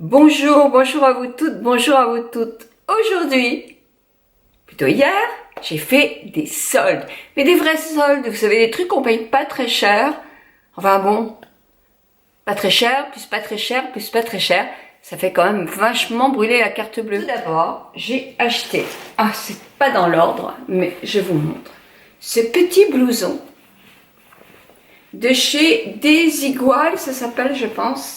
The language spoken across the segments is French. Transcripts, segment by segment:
Bonjour, bonjour à vous toutes, bonjour à vous toutes. Aujourd'hui, plutôt hier, j'ai fait des soldes. Mais des vrais soldes, vous savez, des trucs qu'on paye pas très cher. Enfin bon, pas très cher, plus pas très cher, plus pas très cher. Ça fait quand même vachement brûler la carte bleue. Tout d'abord, j'ai acheté, c'est pas dans l'ordre, mais je vous montre. Ce petit blouson de chez Desigual, ça s'appelle, je pense.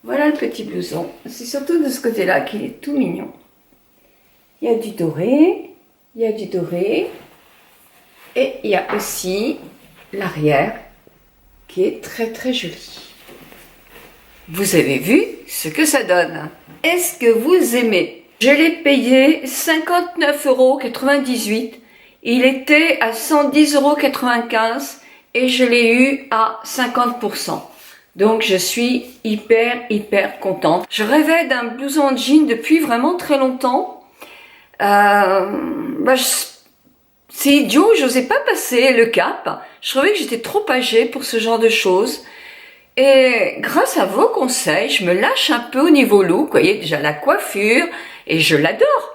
Voilà le petit blouson. C'est surtout de ce côté-là qu'il est tout mignon. Il y a du doré, il y a du doré, et il y a aussi l'arrière qui est très très joli. Vous avez vu ce que ça donne? Est-ce que vous aimez? Je l'ai payé 59,98 €. Il était à 110,95 € et je l'ai eu à 50%. Donc je suis hyper contente. Je rêvais d'un blouson en jean depuis vraiment très longtemps. C'est idiot, j'osais pas passer le cap. Je trouvais que j'étais trop âgée pour ce genre de choses. Et grâce à vos conseils, je me lâche un peu au niveau look. Vous voyez déjà la coiffure et je l'adore.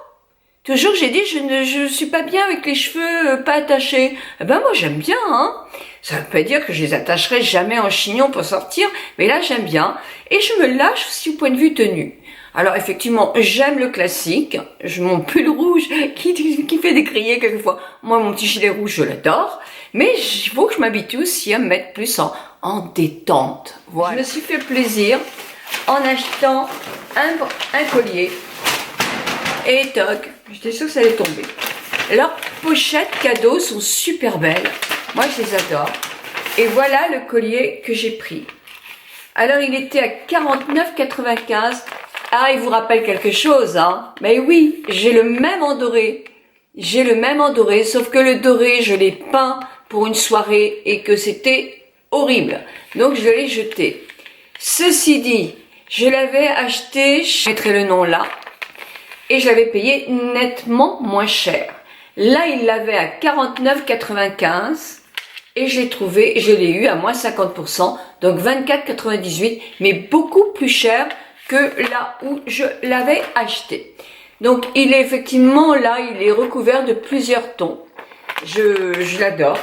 Toujours j'ai dit je suis pas bien avec les cheveux pas attachés. Eh ben moi j'aime bien, hein. Ça veut pas dire que je les attacherai jamais en chignon pour sortir, mais là j'aime bien. Et je me lâche aussi au point de vue tenue. Alors effectivement, j'aime le classique. Mon pull rouge qui fait décrier quelquefois. Moi mon petit gilet rouge je l'adore. Mais il faut que je m'habitue aussi à me mettre plus en détente. Voilà. Je me suis fait plaisir en achetant un collier. Et toc, j'étais sûre que ça allait tomber. Leurs pochettes cadeaux sont super belles. Moi, je les adore. Et voilà le collier que j'ai pris. Alors, il était à 49,95 €. Ah, il vous rappelle quelque chose, hein? Mais oui, j'ai le même en doré. J'ai le même en doré, sauf que le doré, je l'ai peint pour une soirée et que c'était horrible. Donc, je l'ai jeté. Ceci dit, je l'avais acheté, je mettrai le nom là. Et je l'avais payé nettement moins cher. Là, il l'avait à 49,95 € et je l'ai eu à moins 50%, donc 24,98 €, mais beaucoup plus cher que là où je l'avais acheté. Donc, il est effectivement là, il est recouvert de plusieurs tons. Je l'adore.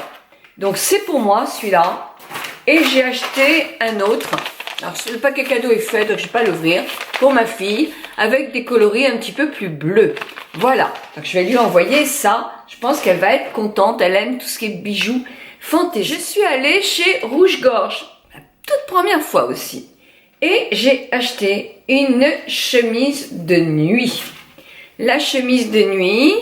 Donc, c'est pour moi celui-là. Et j'ai acheté un autre. Alors, le paquet cadeau est fait, donc je ne vais pas l'ouvrir, pour ma fille, avec des coloris un petit peu plus bleus. Voilà, donc je vais lui envoyer ça. Je pense qu'elle va être contente, elle aime tout ce qui est bijoux fantaisie. Je suis allée chez Rouge-Gorge, la toute première fois aussi. Et j'ai acheté une chemise de nuit. La chemise de nuit,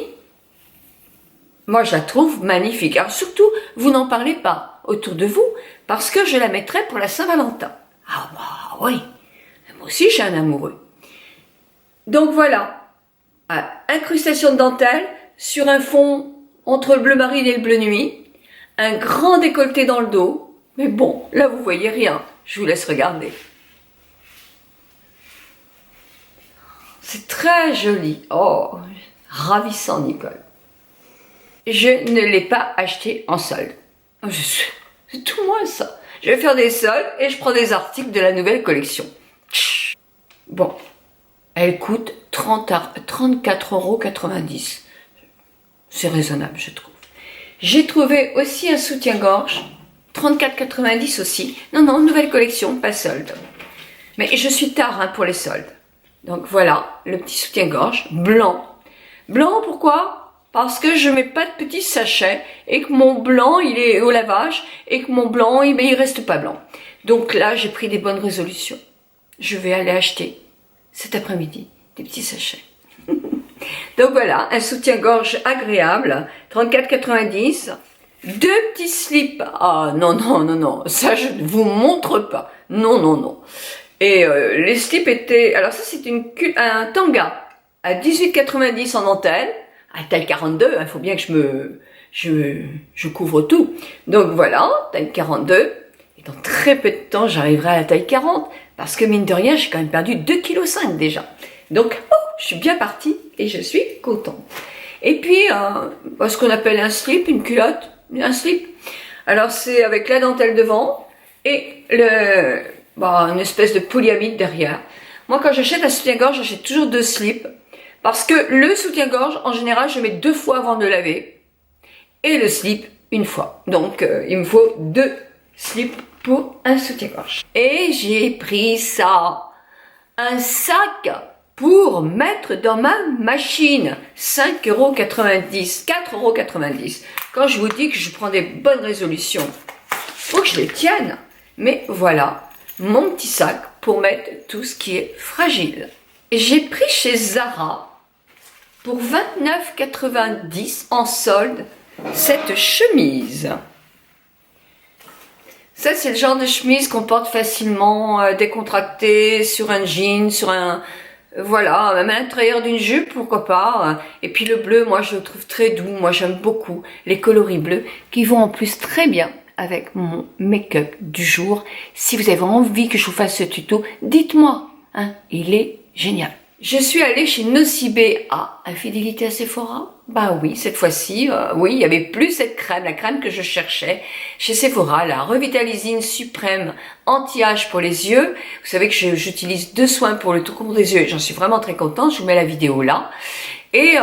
moi je la trouve magnifique. Alors surtout, vous n'en parlez pas autour de vous, parce que je la mettrai pour la Saint-Valentin. Ah bah oui, moi aussi j'ai un amoureux. Donc voilà, incrustation de dentelle sur un fond entre le bleu marine et le bleu nuit, un grand décolleté dans le dos, mais bon, là vous voyez rien, je vous laisse regarder. C'est très joli, oh, ravissant Nicole. Je ne l'ai pas acheté en solde, c'est tout moi ça. Je vais faire des soldes et je prends des articles de la nouvelle collection. Bon, elle coûte 34,90 €. C'est raisonnable, je trouve. J'ai trouvé aussi un soutien-gorge, 34,90 € aussi. Non, nouvelle collection, pas solde. Mais je suis tard pour les soldes. Donc voilà, le petit soutien-gorge, blanc. Blanc, pourquoi ? Parce que je mets pas de petits sachets et que mon blanc, il est au lavage et que mon blanc, il reste pas blanc. Donc là, j'ai pris des bonnes résolutions. Je vais aller acheter cet après-midi des petits sachets. Donc voilà, un soutien-gorge agréable, 34,90 €. Deux petits slips. Ah non, ça je ne vous montre pas. Non. Et les slips étaient... Alors ça, c'est un tanga à 18,90 € en dentelle. À taille 42, il faut bien que je couvre tout. Donc voilà, taille 42. Et dans très peu de temps, j'arriverai à la taille 40. Parce que mine de rien, j'ai quand même perdu 2,5 kg déjà. Donc, je suis bien partie et je suis contente. Et puis, ce qu'on appelle un slip, une culotte, un slip. Alors c'est avec la dentelle devant et une espèce de polyamide derrière. Moi quand j'achète un soutien-gorge, j'achète toujours 2 slips. Parce que le soutien-gorge, en général, je mets 2 fois avant de le laver. Et le slip, 1 fois. Donc il me faut 2 slips pour un soutien-gorge. Et j'ai pris ça. Un sac pour mettre dans ma machine. 5,90 €, 4,90 €. Quand je vous dis que je prends des bonnes résolutions, faut que je les tienne. Mais voilà, mon petit sac pour mettre tout ce qui est fragile. J'ai pris chez Zara, pour 29,90 € en solde, cette chemise. Ça, c'est le genre de chemise qu'on porte facilement, décontractée, sur un jean, sur un... Voilà, même à l'intérieur d'une jupe, pourquoi pas. Et puis le bleu, moi, je le trouve très doux. Moi, j'aime beaucoup les coloris bleus, qui vont en plus très bien avec mon make-up du jour. Si vous avez envie que je vous fasse ce tuto, dites-moi, hein, il est génial. Je suis allée chez Nocibé à Infidélité à Sephora. Bah oui, cette fois-ci, oui, il n'y avait plus cette crème, la crème que je cherchais. Chez Sephora, la Revitalisine Suprême Anti-Âge pour les yeux. Vous savez que j'utilise 2 soins pour le tout court des yeux et j'en suis vraiment très contente. Je vous mets la vidéo là. Et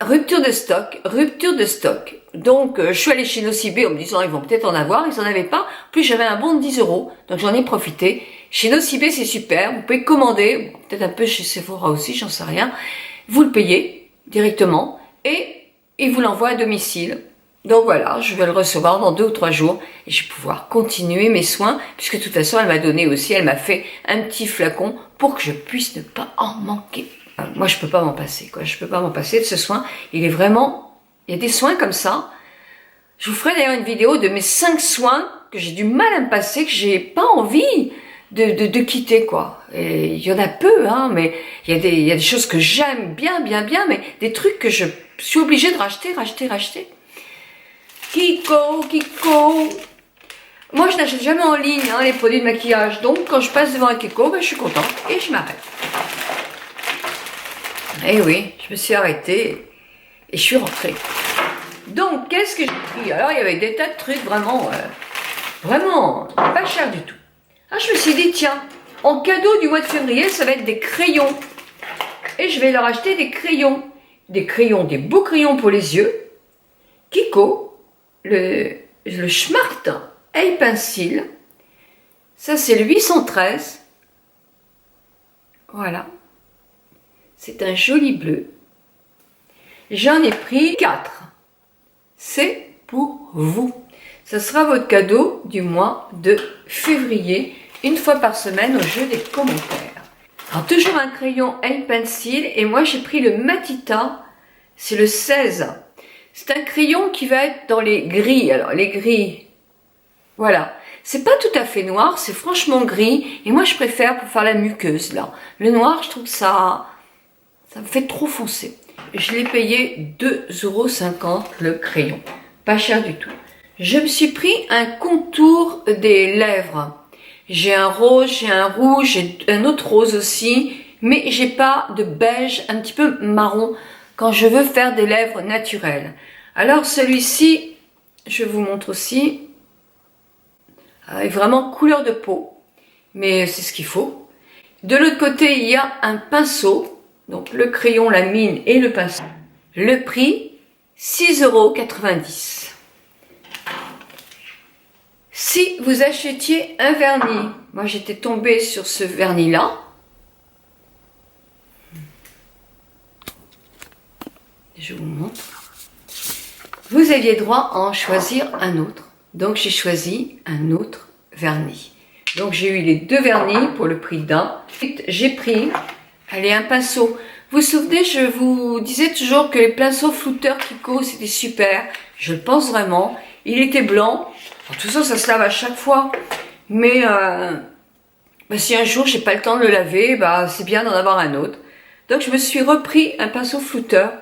rupture de stock, rupture de stock. Donc, je suis allée chez Nocibé en me disant, ils vont peut-être en avoir. Ils n'en avaient pas. En plus, j'avais un bon de 10 €. Donc, j'en ai profité. Chez Nocibé, c'est super. Vous pouvez commander. Peut-être un peu chez Sephora aussi, j'en sais rien. Vous le payez directement. Et ils vous l'envoient à domicile. Donc voilà, je vais le recevoir dans 2 ou 3 jours. Et je vais pouvoir continuer mes soins. Puisque de toute façon, elle m'a donné aussi, elle m'a fait un petit flacon pour que je puisse ne pas en manquer. Moi, je peux pas m'en passer, quoi. Je peux pas m'en passer de ce soin. Il est vraiment... Il y a des soins comme ça. Je vous ferai d'ailleurs une vidéo de mes 5 soins que j'ai du mal à me passer, que j'ai pas envie de quitter, quoi. Et il y en a peu, hein, mais il y a des choses que j'aime bien, mais des trucs que je suis obligée de racheter. Kiko. Moi, je n'achète jamais en ligne, hein, les produits de maquillage. Donc, quand je passe devant un Kiko, ben, je suis contente et je m'arrête. Eh oui, je me suis arrêtée et je suis rentrée. Donc, qu'est-ce que j'ai pris? Alors, il y avait des tas de trucs vraiment pas cher du tout. Ah, je me suis dit, tiens, en cadeau du mois de février, ça va être des crayons. Et je vais leur acheter des crayons. Des beaux crayons pour les yeux. Kiko, le Smart Eye Pencil. Ça, c'est le 813. Voilà. C'est un joli bleu. J'en ai pris 4. C'est pour vous. Ce sera votre cadeau du mois de février, une fois par semaine au jeu des commentaires. Alors, toujours un crayon Eye Pencil et moi j'ai pris le Matita, c'est le 16. C'est un crayon qui va être dans les gris. Alors les gris, voilà. C'est pas tout à fait noir, c'est franchement gris et moi je préfère pour faire la muqueuse là. Le noir, je trouve que ça me fait trop foncé. Je l'ai payé 2,50 € le crayon. Pas cher du tout. Je me suis pris un contour des lèvres. J'ai un rose, j'ai un rouge, j'ai un autre rose aussi. Mais j'ai pas de beige, un petit peu marron quand je veux faire des lèvres naturelles. Alors celui-ci, je vous montre aussi. Avec vraiment couleur de peau. Mais c'est ce qu'il faut. De l'autre côté, il y a un pinceau. Donc le crayon, la mine et le pinceau. Le prix, 6,90 €. Si vous achetiez un vernis, moi j'étais tombée sur ce vernis-là. Je vous montre. Vous aviez droit à en choisir un autre. Donc j'ai choisi un autre vernis. Donc j'ai eu les 2 vernis pour le prix d'un. J'ai pris... Allez, un pinceau. Vous vous souvenez, je vous disais toujours que les pinceaux flouteurs Kiko, c'était super. Je le pense vraiment. Il était blanc. Alors, tout ça, ça se lave à chaque fois. Mais si un jour, j'ai pas le temps de le laver, c'est bien d'en avoir un autre. Donc, je me suis repris un pinceau flouteur.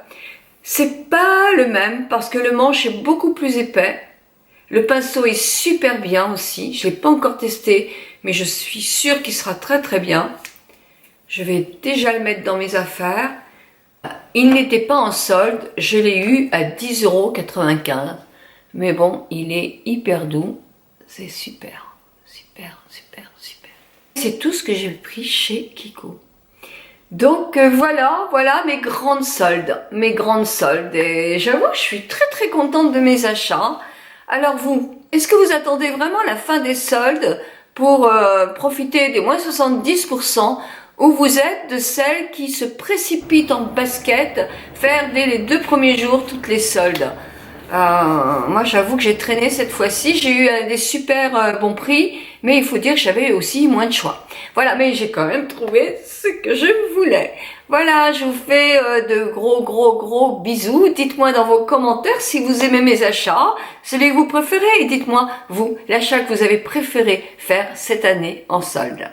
C'est pas le même parce que le manche est beaucoup plus épais. Le pinceau est super bien aussi. Je l'ai pas encore testé, mais je suis sûre qu'il sera très très bien. Je vais déjà le mettre dans mes affaires. Il n'était pas en solde. Je l'ai eu à 10,95 €. Mais bon, il est hyper doux. C'est super, super, super, super. C'est tout ce que j'ai pris chez Kiko. Donc voilà mes grandes soldes, et j'avoue que je suis très contente de mes achats. Alors vous, est-ce que vous attendez vraiment la fin des soldes pour profiter des moins 70% ou vous êtes de celles qui se précipitent en basket faire dès les 2 premiers jours toutes les soldes? Moi j'avoue que j'ai traîné cette fois-ci, j'ai eu des super bons prix, mais il faut dire que j'avais aussi moins de choix. Voilà, mais j'ai quand même trouvé ce que je voulais. Voilà, je vous fais de gros bisous. Dites-moi dans vos commentaires si vous aimez mes achats, celui que vous préférez, et dites-moi, vous, l'achat que vous avez préféré faire cette année en solde.